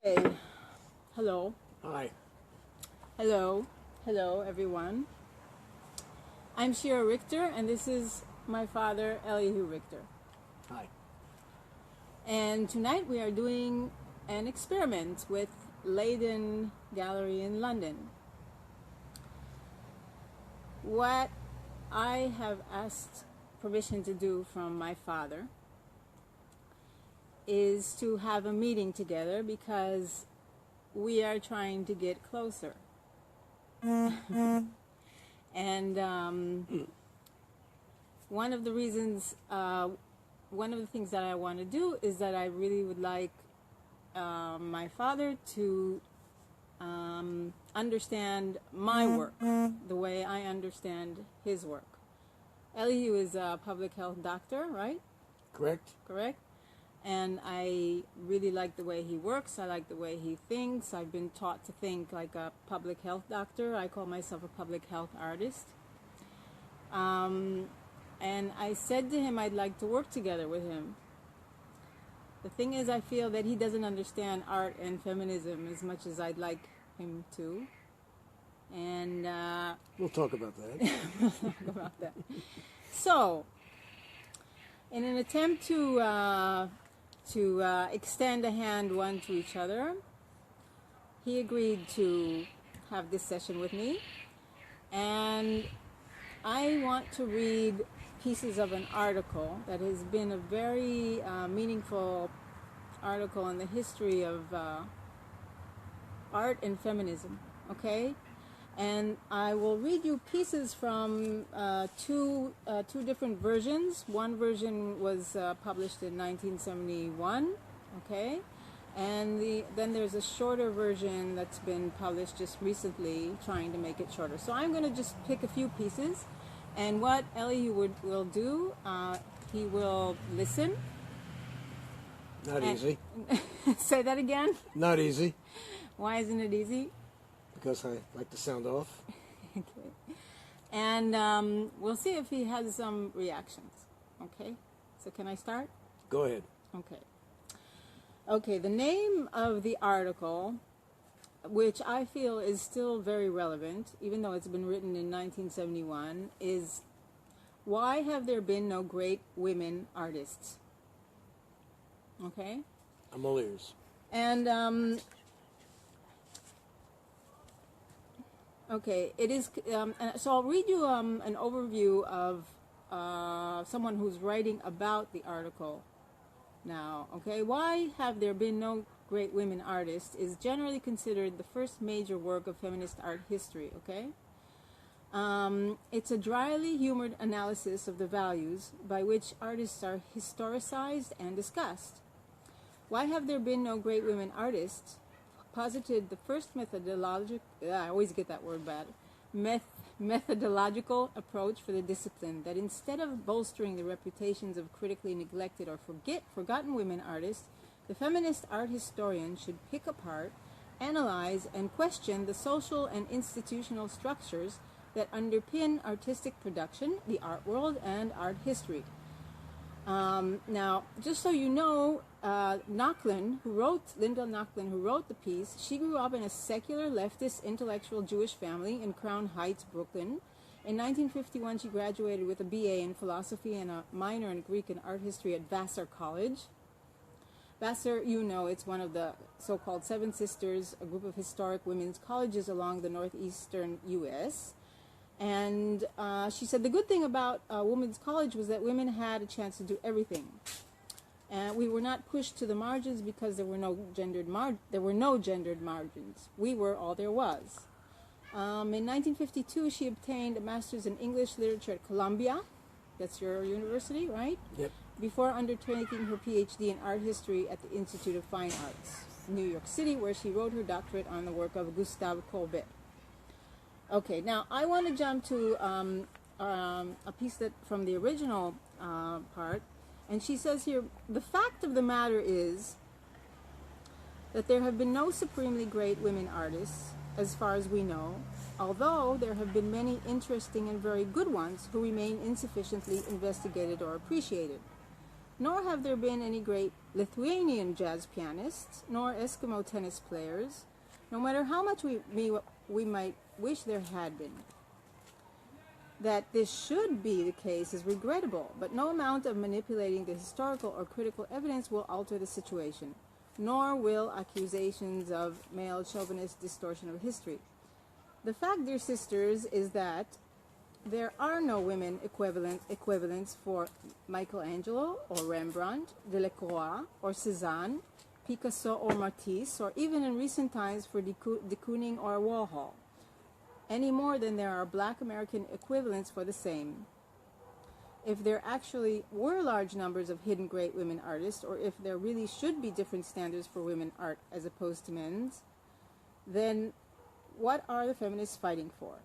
Hey, hello, Hi. hello, hello, everyone. I'm Shira Richter, and this is my father, Elihu Richter. Hi. And tonight we are doing an experiment with Leiden Gallery in London. What I have asked permission to do from my father is to have a meeting together because we are trying to get closer. And one of the reasons, one of the things that I want to do is that I really would like my father to understand my work the way I understand his work. Elihu is a public health doctor, right? Correct? Correct? And I really like the way he works. I like the way he thinks. I've been taught to think like a public health doctor. I call myself a public health artist. And I said to him I'd like to work together with him. The thing is, I feel that he doesn't understand art and feminism as much as I'd like him to. And We'll talk about that. we'll talk about that. So, in an attempt to extend a hand one to each other, he agreed to have this session with me, and I want to read pieces of an article that has been a very meaningful article in the history of art and feminism, okay? And I will read you pieces from two different versions. One version was published in 1971, okay? And then there's a shorter version that's been published just recently, trying to make it shorter. So I'm going to just pick a few pieces. And what Elihu will do, he will listen. Not easy. Say that again? Not easy. Why isn't it easy? Because I like the sound off. Okay. And we'll see if he has some reactions. Okay? So can I start? Go ahead. Okay. Okay, the name of the article, which I feel is still very relevant, even though it's been written in 1971, is Why Have There Been No Great Women Artists? Okay? I'm all ears. And okay, it is. So I'll read you an overview of someone who's writing about the article now. Okay, Why Have There Been No Great Women Artists is generally considered the first major work of feminist art history. Okay, it's a dryly humored analysis of the values by which artists are historicized and discussed. Why Have There Been No Great Women Artists posited the first methodological approach for the discipline, that instead of bolstering the reputations of critically neglected or forgotten women artists, the feminist art historian should pick apart, analyze, and question the social and institutional structures that underpin artistic production, the art world, and art history. Now, just so you know, Linda Nochlin, who wrote the piece, she grew up in a secular leftist intellectual Jewish family in Crown Heights, Brooklyn. In 1951, she graduated with a BA in philosophy and a minor in Greek and art history at Vassar College. Vassar, you know, it's one of the so-called Seven Sisters, a group of historic women's colleges along the northeastern U.S., and she said the good thing about women's college was that women had a chance to do everything. And we were not pushed to the margins because there were no gendered margins. We were all there was. In 1952, she obtained a master's in English literature at Columbia. That's your university, right? Yep. Before undertaking her PhD in art history at the Institute of Fine Arts, New York City, where she wrote her doctorate on the work of Gustave Courbet. Okay, now I want to jump to a piece that from the original part, and she says here, the fact of the matter is that there have been no supremely great women artists, as far as we know, although there have been many interesting and very good ones who remain insufficiently investigated or appreciated. Nor have there been any great Lithuanian jazz pianists, nor Eskimo tennis players, no matter how much we might wish there had been. That this should be the case is regrettable, but no amount of manipulating the historical or critical evidence will alter the situation, nor will accusations of male chauvinist distortion of history. The fact, dear sisters, is that there are no women equivalents for Michelangelo or Rembrandt, Delacroix or Cézanne, Picasso or Matisse, or even in recent times for de Kooning or Warhol, any more than there are black American equivalents for the same. If there actually were large numbers of hidden great women artists, or if there really should be different standards for women art as opposed to men's, then what are the feminists fighting for?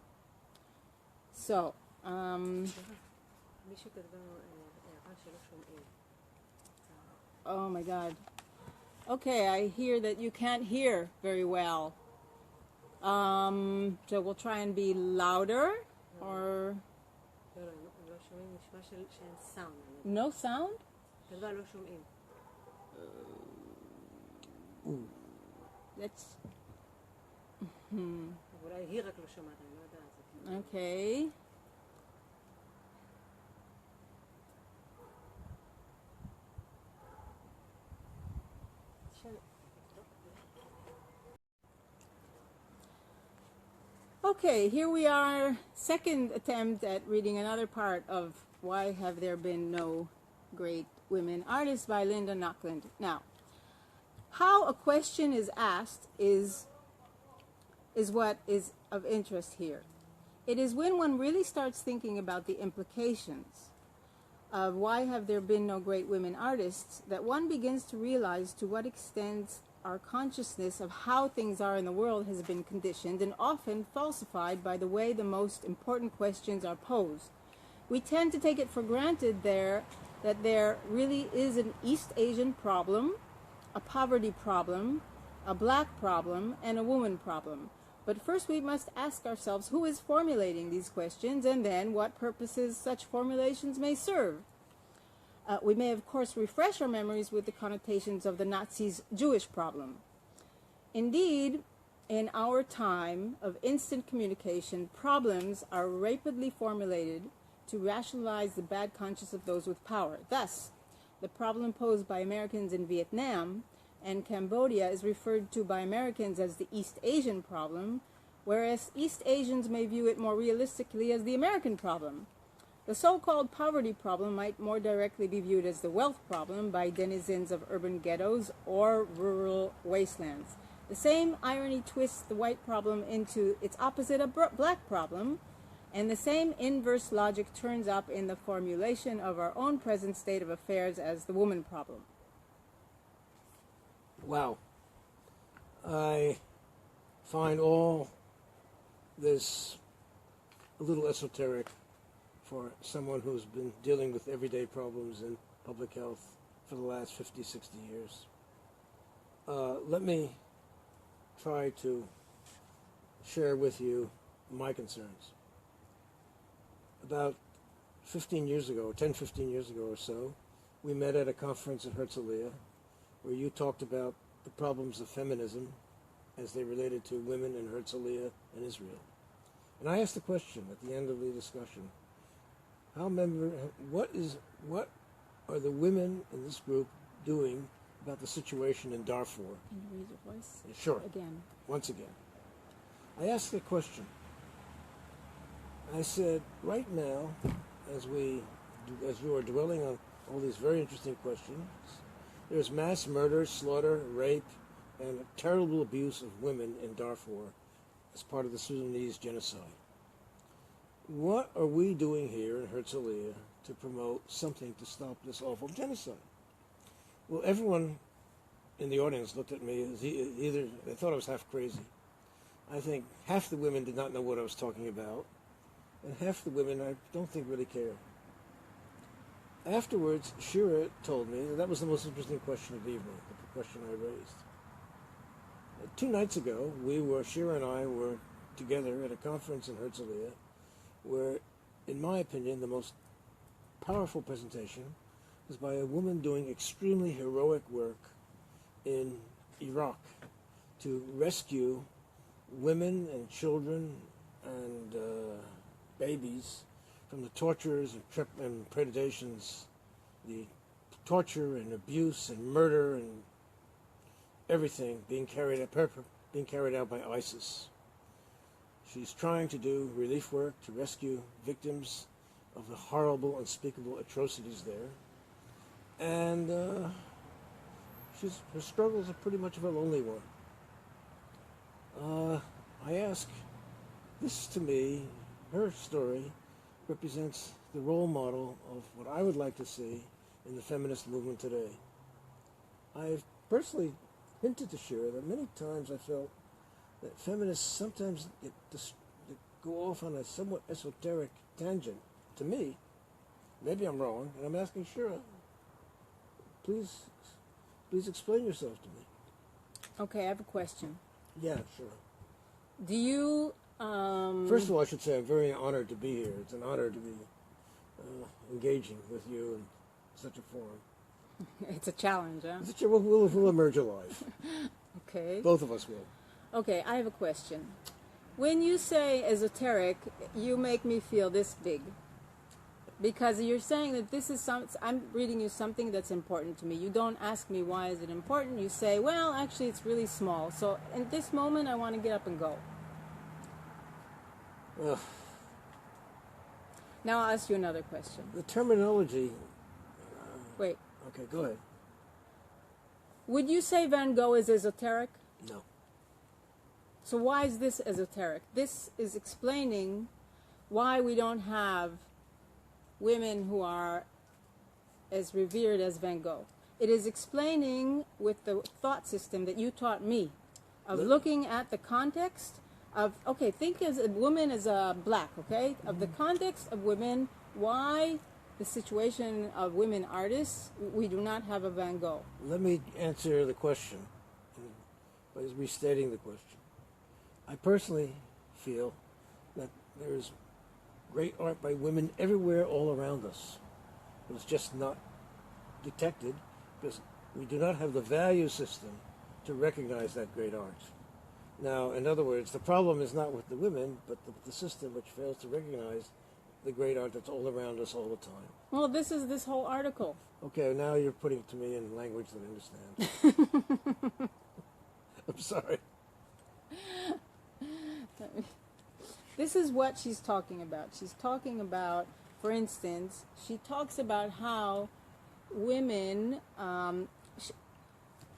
So, oh my God. Okay, I hear that you can't hear very well. So we'll try and be louder, or no sound? Let's. Okay. Okay, here we are, second attempt at reading another part of Why Have There Been No Great Women Artists by Linda Nochlund. Now, how a question is asked is what is of interest here. It is when one really starts thinking about the implications of why have there been no great women artists that one begins to realize to what extent our consciousness of how things are in the world has been conditioned and often falsified by the way the most important questions are posed. We tend to take it for granted that there really is an East Asian problem, a poverty problem, a black problem, and a woman problem. But first we must ask ourselves who is formulating these questions, and then what purposes such formulations may serve. We may, of course, refresh our memories with the connotations of the Nazis' Jewish problem. Indeed, in our time of instant communication, problems are rapidly formulated to rationalize the bad conscience of those with power. Thus, the problem posed by Americans in Vietnam and Cambodia is referred to by Americans as the East Asian problem, whereas East Asians may view it more realistically as the American problem. The so-called poverty problem might more directly be viewed as the wealth problem by denizens of urban ghettos or rural wastelands. The same irony twists the white problem into its opposite, a black problem, and the same inverse logic turns up in the formulation of our own present state of affairs as the woman problem. Wow. I find all this a little esoteric for someone who's been dealing with everyday problems in public health for the last 50, 60 years. Let me try to share with you my concerns. About 15 years ago, 10, 15 years ago or so, we met at a conference in Herzliya where you talked about the problems of feminism as they related to women in Herzliya and Israel. And I asked the question at the end of the discussion, what are the women in this group doing about the situation in Darfur? Can you raise your voice? Sure. Again. Once again. I asked the question. I said, right now, as you are dwelling on all these very interesting questions, there's mass murder, slaughter, rape, and a terrible abuse of women in Darfur as part of the Sudanese genocide. What are we doing here in Herzliya to promote something to stop this awful genocide? Well, everyone in the audience looked at me as either they thought I was half crazy. I think half the women did not know what I was talking about, and half the women I don't think really care. Afterwards, Shira told me that was the most interesting question of the evening, the question I raised. 2 nights ago, Shira and I were together at a conference in Herzliya where, in my opinion, the most powerful presentation was by a woman doing extremely heroic work in Iraq to rescue women and children and babies from the tortures and predations, the torture and abuse and murder and everything being carried out by ISIS. She's trying to do relief work to rescue victims of the horrible, unspeakable atrocities there. And her struggles are pretty much of a lonely one. I ask, this to me, her story, represents the role model of what I would like to see in the feminist movement today. I've personally hinted to Shira that many times I felt that feminists sometimes go off on a somewhat esoteric tangent. To me, maybe I'm wrong, and I'm asking Shira, please explain yourself to me. Okay, I have a question. Yeah, sure. Do you... First of all, I should say I'm very honored to be here. It's an honor to be engaging with you in such a forum. It's a challenge, huh? We'll emerge alive. Okay. Both of us will. Okay, I have a question. When you say esoteric, you make me feel this big. Because you're saying that this is I'm reading you something that's important to me. You don't ask me why is it important. You say, well, actually, it's really small. So in this moment, I want to get up and go. Well, now I'll ask you another question. the terminology... Wait. Okay, go ahead. Would you say Van Gogh is esoteric? No. So why is this esoteric? This is explaining why we don't have women who are as revered as Van Gogh. It is explaining with the thought system that you taught me of looking at the context of, okay, think as a woman as a black, okay? Of the context of women, why the situation of women artists, we do not have a Van Gogh. Let me answer the question by restating the question. I personally feel that there's great art by women everywhere all around us. It's just not detected because we do not have the value system to recognize that great art. Now, in other words, the problem is not with the women, but the system which fails to recognize the great art that's all around us all the time. Well, this is this whole article. Okay, now you're putting it to me in language that I understand. I'm sorry. This is what she's talking about. She's talking about, for instance, she talks about how women,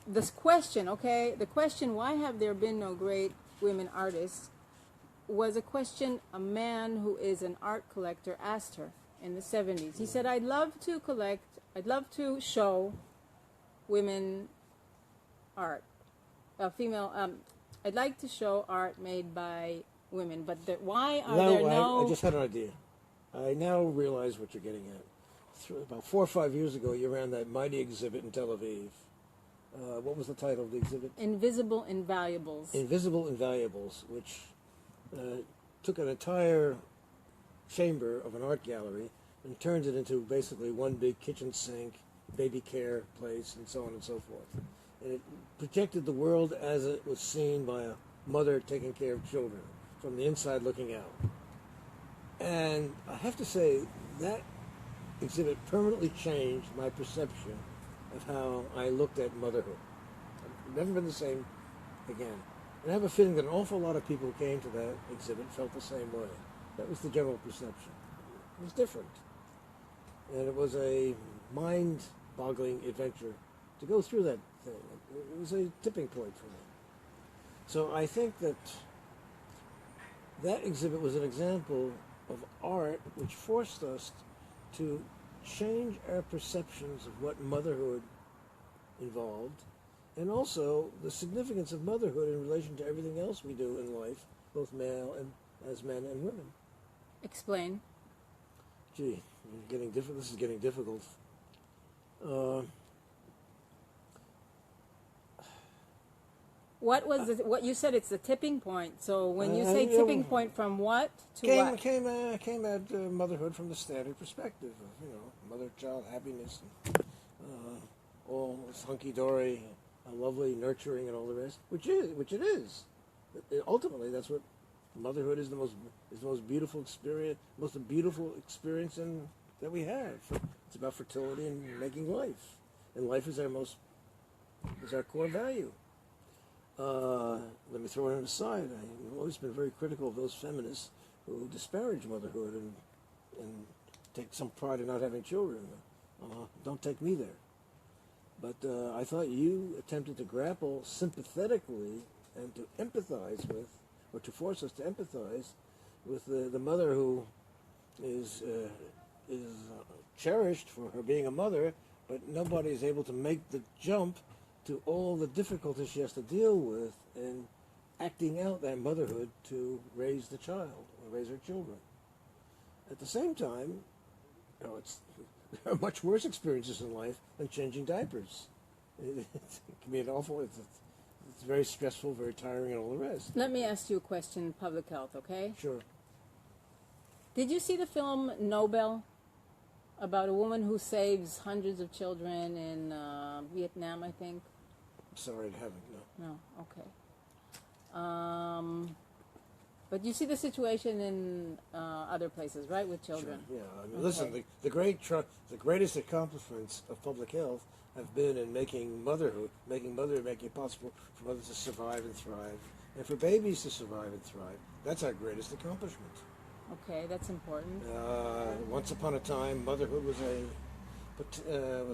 this question, okay, the question, why have there been no great women artists, was a question a man who is an art collector asked her in the 70s. He said, I'd love to show women art, I'd like to show art made by women, but why are there no... I just had an idea. I now realize what you're getting at. About 4 or 5 years ago, you ran that mighty exhibit in Tel Aviv. What was the title of the exhibit? Invisible Invaluables. Invisible Invaluables, which took an entire chamber of an art gallery and turned it into basically one big kitchen sink, baby care place, and so on and so forth. And it projected the world as it was seen by a mother taking care of children, from the inside looking out. And I have to say, that exhibit permanently changed my perception of how I looked at motherhood. I've never been the same again. And I have a feeling that an awful lot of people who came to that exhibit felt the same way. That was the general perception. It was different. And it was a mind-boggling adventure to go through that thing. It was a tipping point for me. So I think that that exhibit was an example of art which forced us to change our perceptions of what motherhood involved, and also the significance of motherhood in relation to everything else we do in life, both male and as men and women. Explain. Gee, this is getting difficult. What you said? It's the tipping point. So when you say tipping point, from what to what? Came at motherhood from the standard perspective of mother-child happiness, and all hunky-dory, lovely, nurturing, and all the rest, which it is. Ultimately, that's what motherhood is, the most beautiful experience that we have. It's about fertility and making life, and life is our core value. Let me throw it on the side. I've always been very critical of those feminists who disparage motherhood and take some pride in not having children. Don't take me there. But I thought you attempted to grapple sympathetically and to empathize with, or to force us to empathize with the mother who is cherished for her being a mother, but nobody is able to make the jump to all the difficulties she has to deal with in acting out that motherhood to raise the child or raise her children. At the same time, there are much worse experiences in life than changing diapers. It can be it's very stressful, very tiring, and all the rest. Let me ask you a question, public health, okay? Sure. Did you see the film Nobel about a woman who saves hundreds of children in Vietnam, I think? Sorry, I haven't, no. No, okay. But you see the situation in other places, right, with children? Sure, yeah. I mean, listen, the greatest accomplishments of public health have been in making it possible for mothers to survive and thrive, and for babies to survive and thrive. That's our greatest accomplishment. Okay, that's important. Once upon a time, motherhood was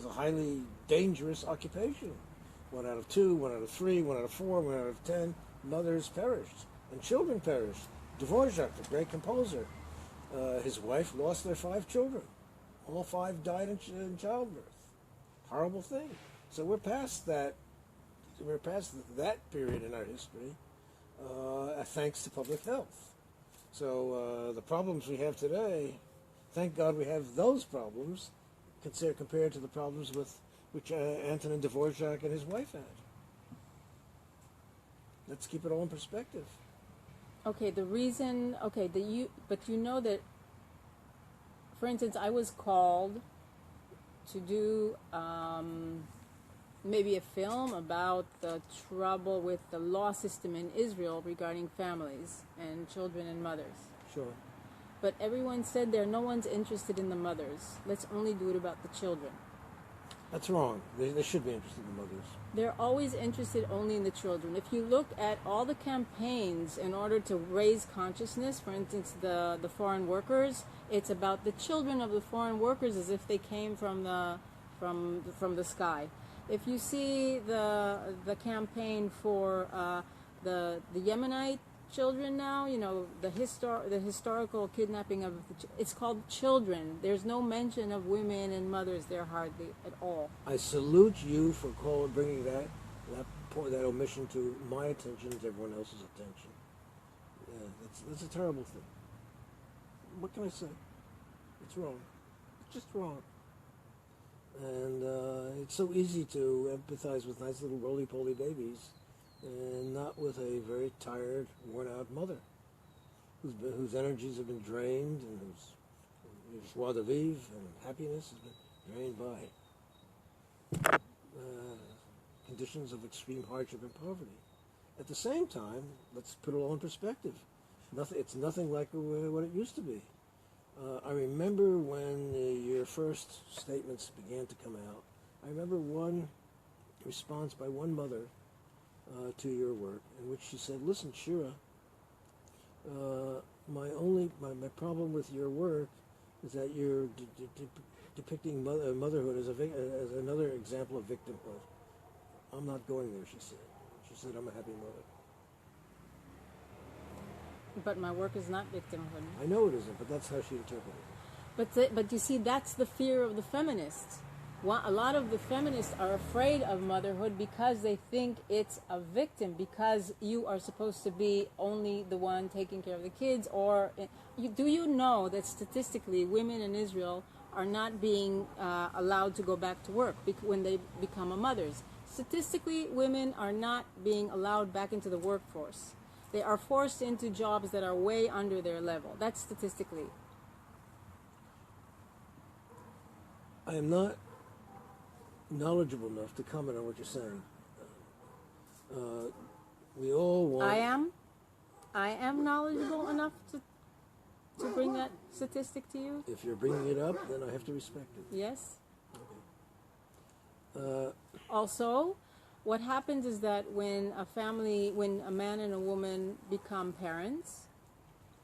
a highly dangerous occupation. 1 out of 2, 1 out of 3, 1 out of 4, 1 out of 10 mothers perished, and children perished. Dvorak, the great composer, his wife lost their 5 children. All 5 died in childbirth. Horrible thing. So we're past that. We're past that period in our history, thanks to public health. So the problems we have today, thank God we have those problems, compared to the problems which Antonin Dvorak and his wife had. Let's keep it all in perspective. Okay, but you know that, for instance, I was called to do maybe a film about the trouble with the law system in Israel regarding families and children and mothers. Sure. But everyone said there, no one's interested in the mothers. Let's only do it about the children. That's wrong. They should be interested in mothers. They're always interested only in the children. If you look at all the campaigns in order to raise consciousness, for instance, the foreign workers, it's about the children of the foreign workers as if they came from the sky. If you see the campaign for the Yemenite children now, the historical kidnapping of it's called children. There's no mention of women and mothers there hardly at all. I salute you for bringing that omission to my attention and to everyone else's attention. Yeah, that's a terrible thing. What can I say? It's wrong. It's just wrong. And it's so easy to empathize with nice little roly-poly babies, and not with a very tired, worn-out mother whose energies have been drained and whose joie de vivre and happiness has been drained by conditions of extreme hardship and poverty. At the same time, let's put it all in perspective. It's nothing like what it used to be. I remember when your first statements began to come out. I remember one response by one mother to your work, in which she said, "Listen, Shira, my problem with your work is that you're depicting motherhood as another example of victimhood. I'm not going there," she said. She said, "I'm a happy mother." But my work is not victimhood. I know it isn't, but that's how she interpreted it. But you see, that's the fear of the feminists. A lot of the feminists are afraid of motherhood because they think it's a victim, because you are supposed to be only the one taking care of the kids. Do you know that statistically women in Israel are not being allowed to go back to work when they become mothers? Statistically, women are not being allowed back into the workforce. They are forced into jobs that are way under their level. That's statistically. I am not knowledgeable enough to comment on what you're saying. We all want... I am knowledgeable enough to bring that statistic to you. If you're bringing it up, then I have to respect it. Yes. Okay. Also, what happens is that when a man and a woman become parents,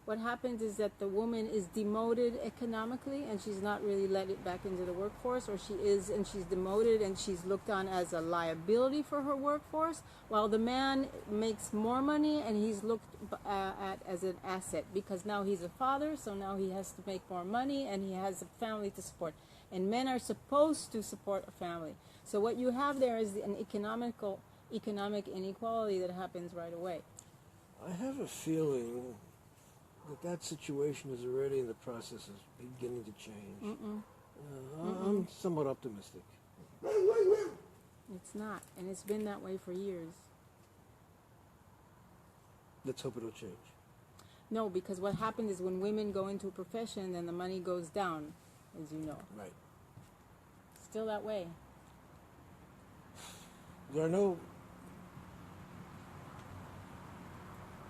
what happens is that the woman is demoted economically and she's not really let it back into the workforce, or she's demoted and she's looked on as a liability for her workforce, while the man makes more money and he's looked at as an asset because now he's a father, so now he has to make more money and he has a family to support. And men are supposed to support a family. So what you have there is an economic inequality that happens right away. I have a feeling that situation is already in the process of beginning to change. I'm somewhat optimistic. It's not, and it's been that way for years. Let's hope it'll change. No, because what happens is when women go into a profession, then the money goes down, as you know. Right. Still that way. There are no...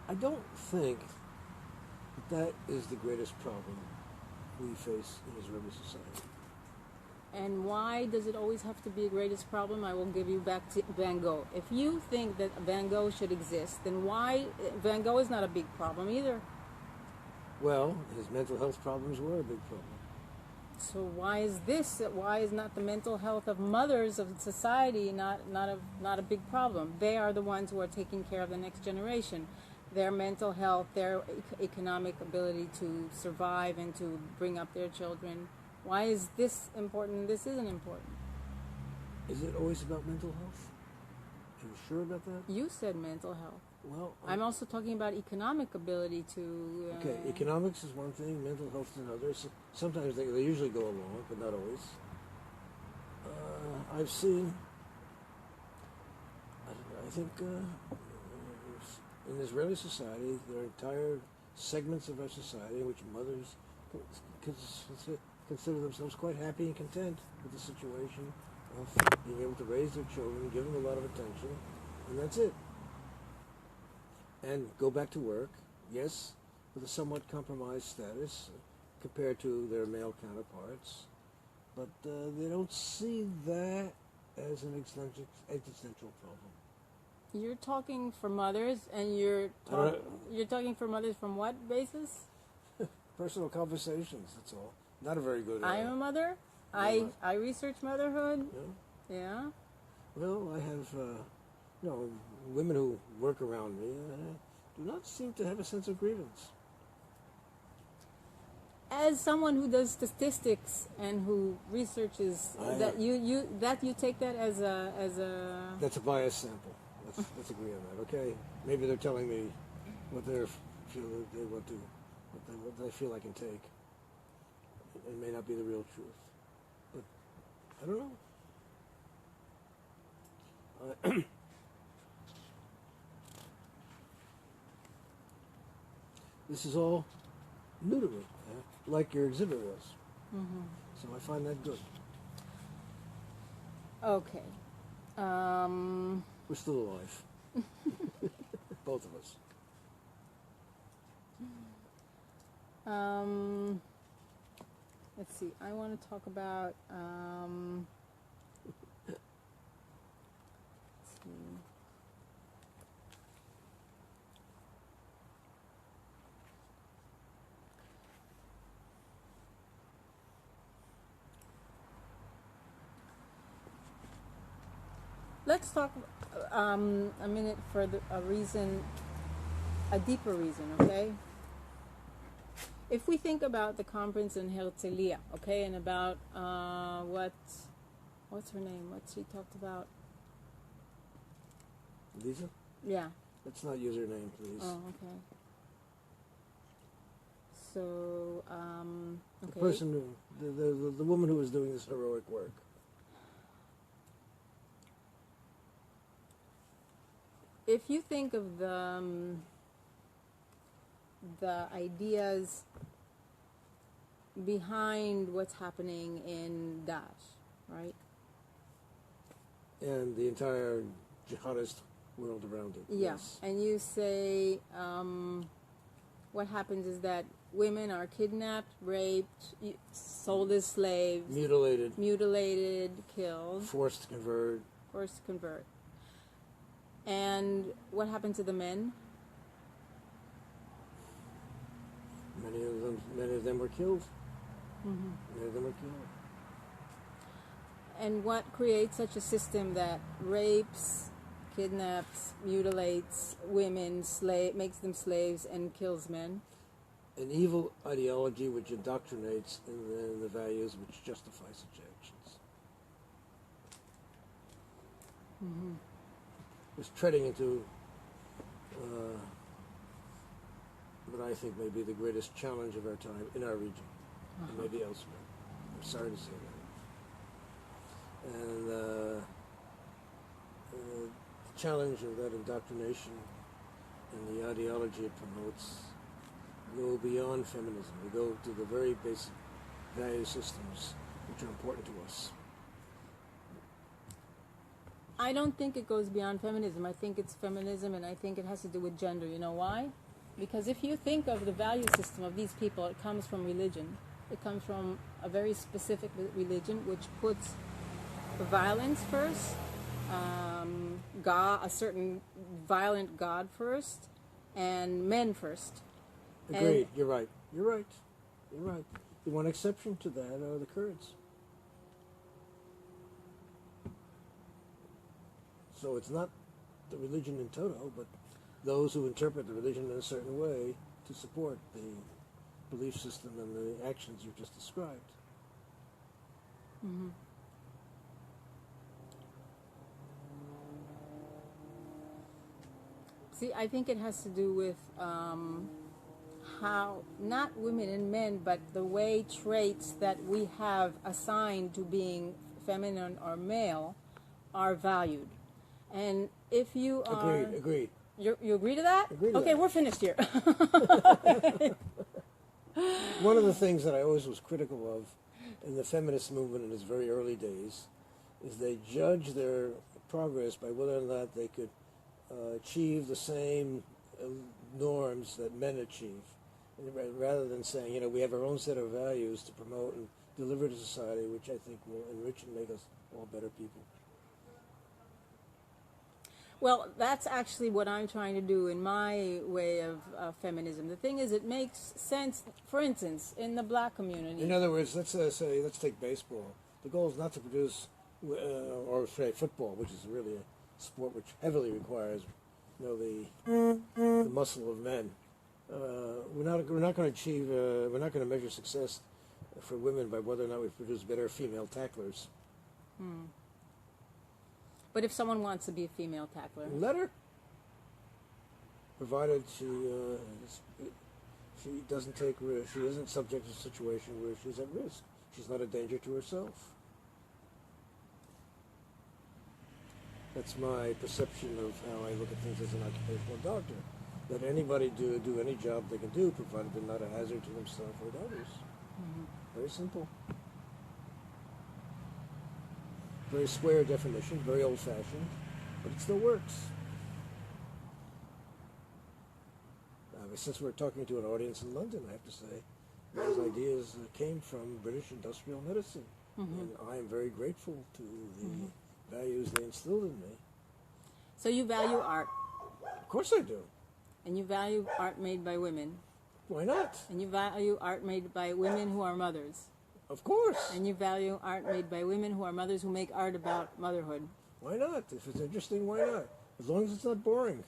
I don't think that is the greatest problem we face in Israeli society. And why does it always have to be the greatest problem? I will give you back to Van Gogh. If you think that Van Gogh should exist, then why... Van Gogh is not a big problem either. Well, his mental health problems were a big problem. So why is not the mental health of mothers of society not a big problem? They are the ones who are taking care of the next generation. Their mental health, their economic ability to survive and to bring up their children. Why is this important and this isn't important? Is it always about mental health? Are you sure about that? You said mental health. Well, I'm also talking about economic ability to... Okay, economics is one thing, mental health is another. So sometimes they usually go along, but not always. I've seen, I think, in Israeli society, there are entire segments of our society in which mothers consider themselves quite happy and content with the situation of being able to raise their children, give them a lot of attention, and that's it. And go back to work, yes, with a somewhat compromised status compared to their male counterparts, but they don't see that as an existential problem. You're talking for mothers, and you're talking for mothers from what basis? Personal conversations, that's all. Not a very good... I am a mother. I research motherhood. Yeah? Yeah. Well, I have... women who work around me do not seem to have a sense of grievance. As someone who does statistics and who researches, you take that as a that's a biased sample. Let's agree on that, okay? Maybe they're telling me what they feel I can take. It may not be the real truth, but I don't know. This is all new to me, like your exhibit was. Mm-hmm. So I find that good. Okay. We're still alive. Both of us. Let's see. I want to talk about... let's see. Let's talk a minute for a deeper reason, okay? If we think about the conference in Herzliya, okay, and about what's her name? What she talked about? Lisa? Yeah. Let's not use her name, please. Oh, okay. So, okay. The person, the woman who was doing this heroic work. If you think of the ideas behind what's happening in Daesh, right? and the entire jihadist world around it. Yeah. Yes. And you say what happens is that women are kidnapped, raped, sold as slaves, Mutilated, killed, forced to convert. And what happened to the men? Many of them were killed. Many of them were killed. And what creates such a system that rapes, kidnaps, mutilates women, makes them slaves, and kills men? An evil ideology which indoctrinates in the values which justify such actions. It's treading into what I think may be the greatest challenge of our time in our region, and maybe elsewhere. I'm sorry to say that. And the challenge of that indoctrination and the ideology it promotes go beyond feminism. We go to the very basic value systems which are important to us. I don't think it goes beyond feminism. I think it's feminism, and I think it has to do with gender. You know why? Because if you think of the value system of these people, it comes from religion. It comes from a very specific religion which puts violence first, a certain violent God first, and men first. Agreed. You're right. The one exception to that are the Kurds. So it's not the religion in toto, but those who interpret the religion in a certain way to support the belief system and the actions you've just described. See, I think it has to do with how, not women and men, but the way traits that we have assigned to being feminine or male are valued. And if you are... Agreed. You agree to that? Agree to okay, that. We're finished here. One of the things that I always was critical of in the feminist movement in its very early days is they judge their progress by whether or not they could achieve the same norms that men achieve, rather than saying, we have our own set of values to promote and deliver to society, which I think will enrich and make us all better people. Well, that's actually what I'm trying to do in my way of feminism. The thing is, it makes sense, for instance, in the black community. In other words, let's take baseball. The goal is not to produce, or say football, which is really a sport which heavily requires, the muscle of men. We're not going to achieve. We're not going to measure success for women by whether or not we produce better female tacklers. But if someone wants to be a female tackler, let her. Provided she doesn't take risk. She isn't subject to a situation where she's at risk. She's not a danger to herself. That's my perception of how I look at things as an occupational doctor. Let anybody do any job they can do, provided they're not a hazard to themselves or to others. Very simple. Very square definition, very old-fashioned, but it still works. Since we're talking to an audience in London, I have to say, those ideas came from British industrial medicine, and I am very grateful to the values they instilled in me. So you value art. Of course I do. And you value art made by women. Why not? And you value art made by women who are mothers. Of course. And you value art made by women who are mothers who make art about motherhood. Why not? If it's interesting, why not? As long as it's not boring.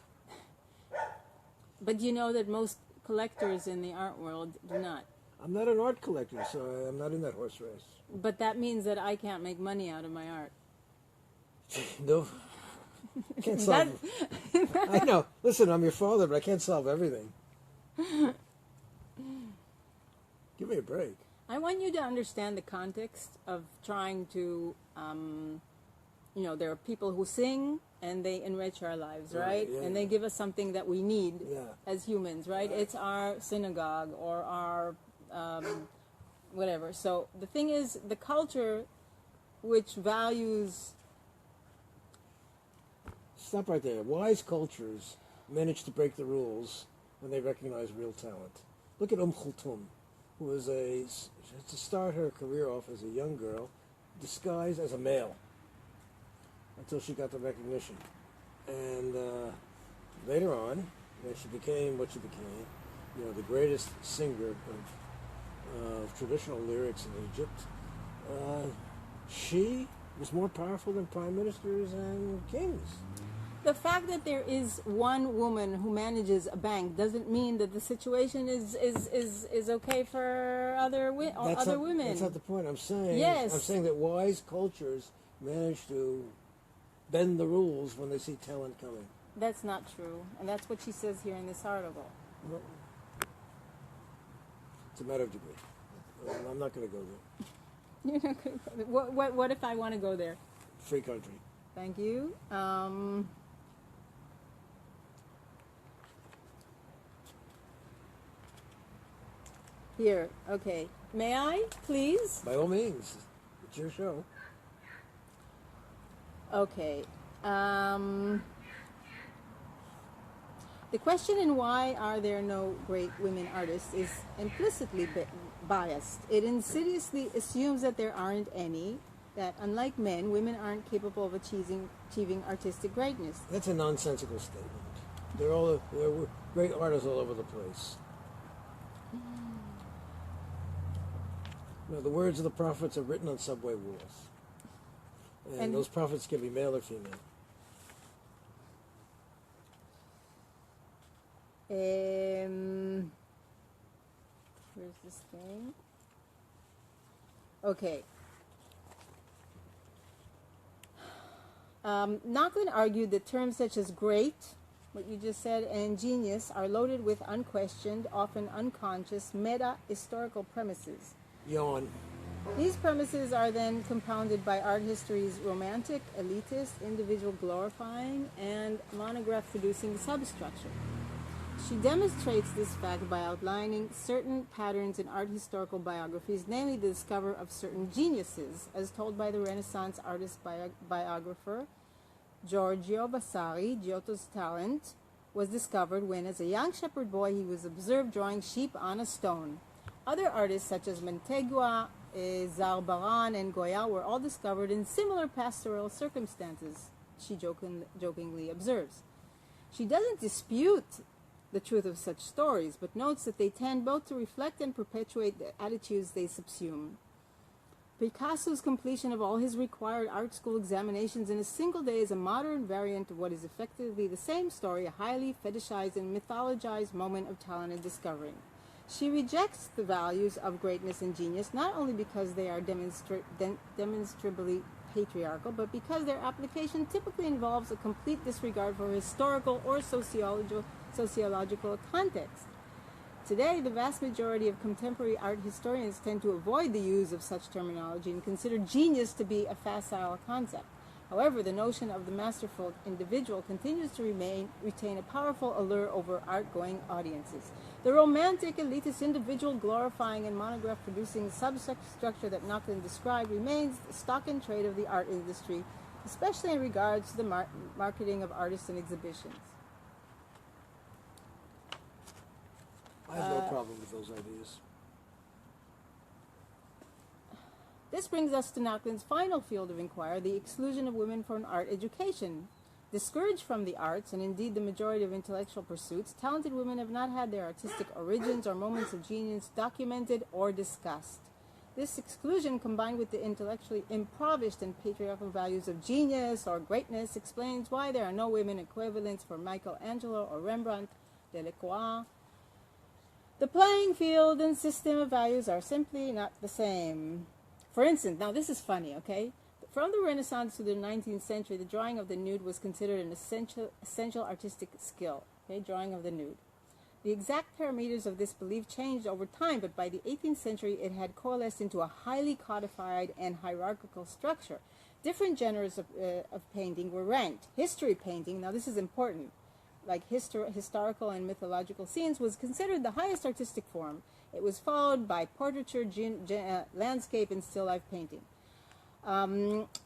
But you know that most collectors in the art world do not. I'm not an art collector, so I'm not in that horse race. But that means that I can't make money out of my art. No. I can't solve I know. Listen, I'm your father, but I can't solve everything. Give me a break. I want you to understand the context of trying to, there are people who sing and they enrich our lives, right? Yeah, and they give us something that we need as humans, right? Right. It's our synagogue or our whatever. So the thing is, the culture which values Stop right there. Wise cultures manage to break the rules when they recognize real talent. Look at Kulthum, who was to start her career off as a young girl, disguised as a male, until she got the recognition. And later on, when she became what she became, the greatest singer of traditional lyrics in Egypt, she was more powerful than prime ministers and kings. The fact that there is one woman who manages a bank doesn't mean that the situation is okay for other women. That's not the point. I'm saying. Yes. I'm saying that wise cultures manage to bend the rules when they see talent coming. That's not true, and that's what she says here in this article. Well, it's a matter of degree. I'm not going to go there. You're not going to go there. What if I want to go there? Free country. Thank you. Here, okay. May I, please? By all means. It's your show. Okay. The question in why are there no great women artists is implicitly biased. It insidiously assumes that there aren't any, that unlike men, women aren't capable of achieving artistic greatness. That's a nonsensical statement. There were great artists all over the place. The words of the prophets are written on subway walls. And those prophets can be male or female. Where's this thing? Okay. Nochlin argued that terms such as great, what you just said, and genius are loaded with unquestioned, often unconscious, meta-historical premises. Yawn. These premises are then compounded by art history's romantic, elitist, individual glorifying, and monograph-producing substructure. She demonstrates this fact by outlining certain patterns in art historical biographies, namely the discovery of certain geniuses, as told by the Renaissance artist biographer Giorgio Vasari. Giotto's talent was discovered when, as a young shepherd boy, he was observed drawing sheep on a stone. Other artists such as Mantegua, Zarbaran, and Goya were all discovered in similar pastoral circumstances, she jokingly observes. She doesn't dispute the truth of such stories, but notes that they tend both to reflect and perpetuate the attitudes they subsume. Picasso's completion of all his required art school examinations in a single day is a modern variant of what is effectively the same story, a highly fetishized and mythologized moment of talent and discovery. She rejects the values of greatness and genius not only because they are demonstrably patriarchal, but because their application typically involves a complete disregard for historical or sociological context. Today, the vast majority of contemporary art historians tend to avoid the use of such terminology and consider genius to be a facile concept. However, the notion of the masterful individual continues to retain a powerful allure over art-going audiences. The romantic, elitist, individual glorifying and monograph-producing substructure that Nochlin described remains the stock and trade of the art industry, especially in regards to the marketing of artists and exhibitions. I have no problem with those ideas. This brings us to Nochlin's final field of inquiry, the exclusion of women from art education. Discouraged from the arts, and indeed the majority of intellectual pursuits, talented women have not had their artistic origins or moments of genius documented or discussed. This exclusion, combined with the intellectually impoverished and patriarchal values of genius or greatness, explains why there are no women equivalents for Michelangelo or Rembrandt, Delacroix. The playing field and system of values are simply not the same. For instance, now this is funny, okay? From the Renaissance to the 19th century, the drawing of the nude was considered an essential artistic skill, okay? Drawing of the nude. The exact parameters of this belief changed over time, but by the 18th century, it had coalesced into a highly codified and hierarchical structure. Different genres of painting were ranked. History painting, now this is important, like historical and mythological scenes, was considered the highest artistic form. It was followed by portraiture, landscape, and still life painting.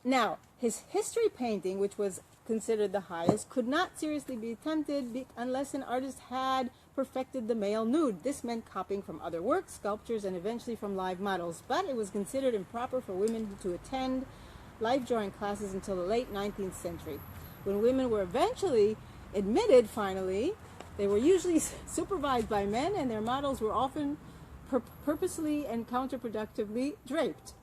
Now, his history painting, which was considered the highest, could not seriously be attempted unless an artist had perfected the male nude. This meant copying from other works, sculptures, and eventually from live models. But it was considered improper for women to attend life drawing classes until the late 19th century. When women were eventually admitted, finally, they were usually supervised by men, and their models were often purposely and counterproductively draped.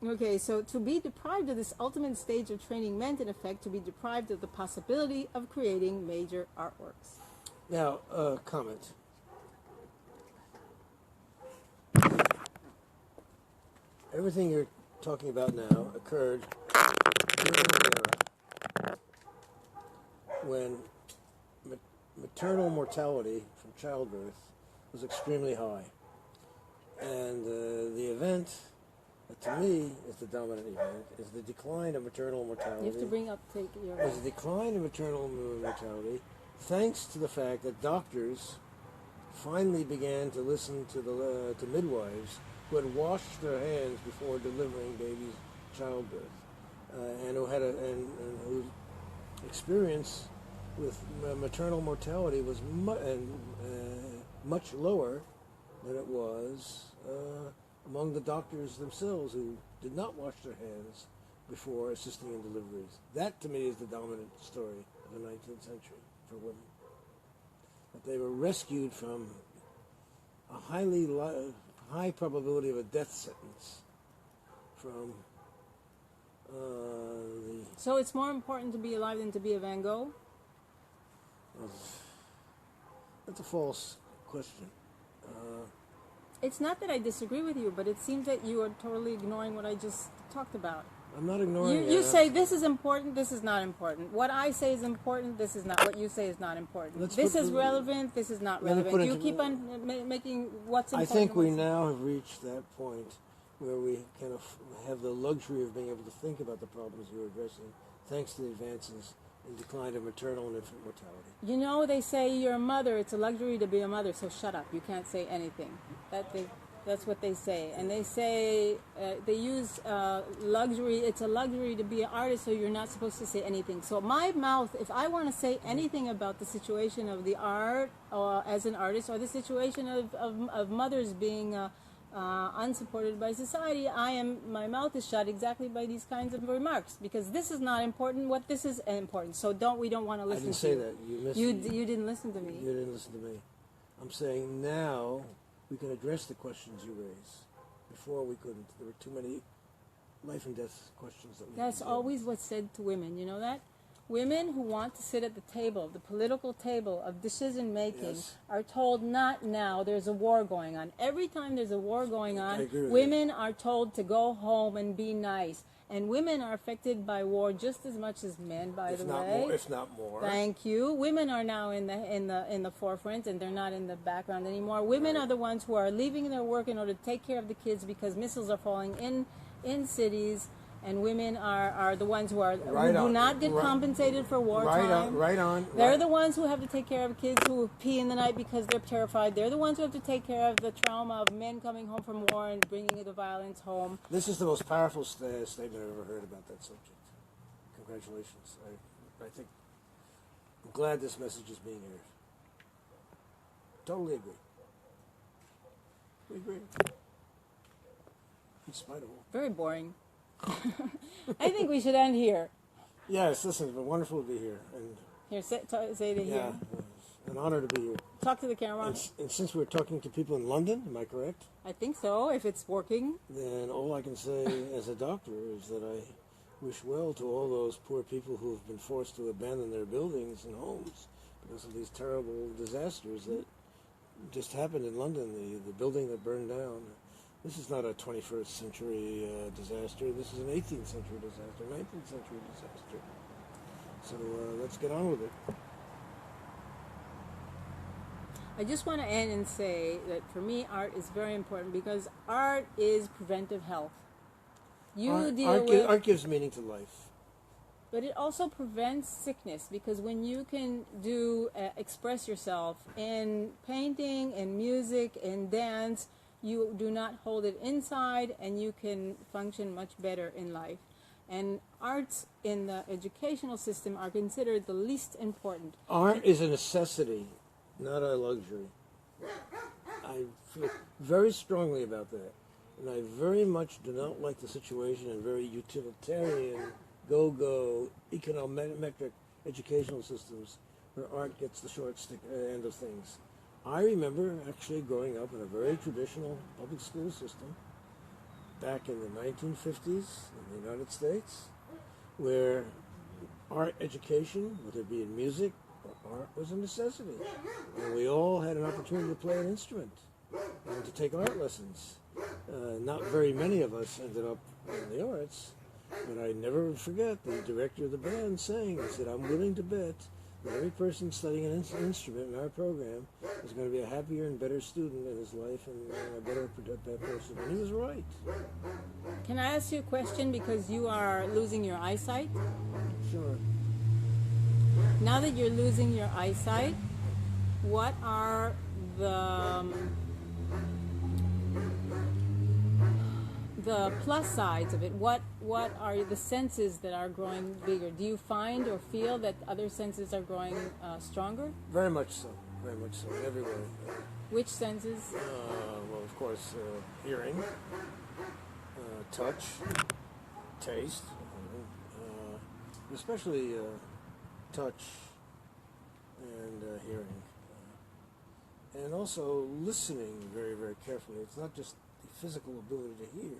Okay, so to be deprived of this ultimate stage of training meant, in effect, to be deprived of the possibility of creating major artworks. Now, comment. Everything you're talking about now occurred during an era when maternal mortality from childbirth was extremely high. And the event, to me, is the dominant event, is the decline of maternal mortality. You have to take your... Is the decline of maternal mortality, thanks to the fact that doctors finally began to listen to midwives who had washed their hands before delivering babies' childbirth, and who had and whose experience with maternal mortality was much lower than it was among the doctors themselves who did not wash their hands before assisting in deliveries. That, to me, is the dominant story of the 19th century for women. That they were rescued from a high probability of a death sentence from the... So it's more important to be alive than to be a Van Gogh? That's a false question. It's not that I disagree with you, but it seems that you are totally ignoring what I just talked about. I'm not ignoring it. You say this is important, this is not important. What I say is important, this is not. What you say is not important. This is relevant, this is not relevant. You keep on making what's important. I think we now have reached that point where we kind of have the luxury of being able to think about the problems you're addressing, thanks to the advances in decline of maternal and infant mortality. You know, they say you're a mother, it's a luxury to be a mother, so shut up. You can't say anything. That's what they say. And they say, they use luxury, it's a luxury to be an artist, so you're not supposed to say anything. So my mouth, if I want to say anything about the situation of the art as an artist, or the situation of mothers being unsupported by society, my mouth is shut exactly by these kinds of remarks, because this is not important. What this is important. So we don't want to listen. I didn't say that. You didn't listen to me. You didn't listen to me. I'm saying now we can address the questions you raise. Before we couldn't. There were too many life and death questions that we. That's always what's said to women. You know that. Women who want to sit at the table, the political table of decision making, are told not now. There's a war going on. Every time there's a war going on, women are told to go home and be nice. And women are affected by war just as much as men, by the way. If not more. Thank you. Women are now in the forefront, and they're not in the background anymore. Women are the ones who are leaving their work in order to take care of the kids because missiles are falling in cities. And women are the ones who do not get compensated for wartime. Right on. They're the ones who have to take care of kids who pee in the night because they're terrified. They're the ones who have to take care of the trauma of men coming home from war and bringing the violence home. This is the most powerful statement I've ever heard about that subject. Congratulations. I think I'm glad this message is being aired. Totally agree. We agree. In spite of all. Very boring. I think we should end here. Yes, listen, it's been wonderful to be here. And here, say it here. Yeah, an honor to be here. Talk to the camera. And since we're talking to people in London, am I correct? I think so, if it's working. Then all I can say as a doctor is that I wish well to all those poor people who have been forced to abandon their buildings and homes because of these terrible disasters that just happened in London, the building that burned down. This is not a 21st century disaster. This is an 18th century disaster, 19th century disaster. So let's get on with it. I just want to end and say that for me, art is very important because art is preventive health. Art gives meaning to life. But it also prevents sickness because when you can express yourself in painting and music and dance, you do not hold it inside, and you can function much better in life. and arts in the educational system are considered the least important. Art is a necessity, not a luxury. I feel very strongly about that. And I very much do not like the situation in very utilitarian, go-go, econometric educational systems where art gets the short stick end of things. I remember actually growing up in a very traditional public school system back in the 1950s in the United States, where art education, whether it be in music or art, was a necessity. And we all had an opportunity to play an instrument and to take art lessons. Not very many of us ended up in the arts, but I never forget the director of the band saying, he said, "I'm willing to bet that every person studying an instrument in our program is going to be a happier and better student in his life and a better person." And he was right. Can I ask you a question, because you are losing your eyesight? Sure. Now that you're losing your eyesight, what are the plus sides of it? What are the senses that are growing bigger? Do you find or feel that other senses are growing stronger? Very much so. Very much so. In every way. Which senses? Well, of course, hearing, touch, taste, especially touch and hearing. And also listening very, very carefully. It's not just the physical ability to hear,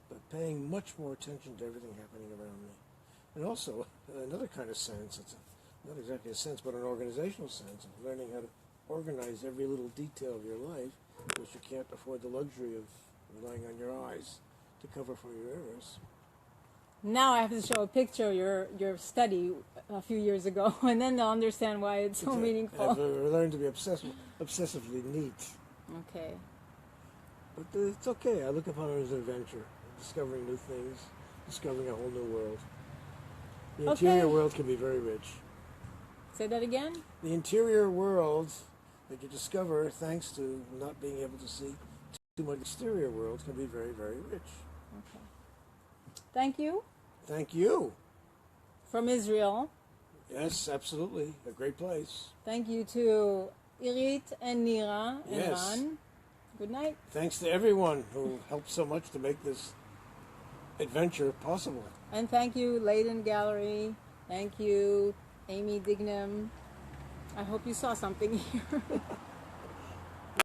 but paying much more attention to everything happening around me. And also another kind of sense, it's not exactly a sense, but an organizational sense of learning how to organize every little detail of your life, because you can't afford the luxury of relying on your eyes to cover for your errors. Now I have to show a picture of your study a few years ago, and then they'll understand why it's so meaningful. I've learned to be obsessively neat. Okay. But it's okay. I look upon it as an adventure, discovering new things, discovering a whole new world. The interior world can be very rich. Say that again? The interior world that you discover thanks to not being able to see too much exterior world can be very, very rich. Okay. Thank you. Thank you. From Israel. Yes, absolutely. A great place. Thank you to Irit and Nira and Yes. Ran. Good night. Thanks to everyone who helped so much to make this adventure possible. And thank you, Leyden Gallery. Thank you, Amy Dignam. I hope you saw something here.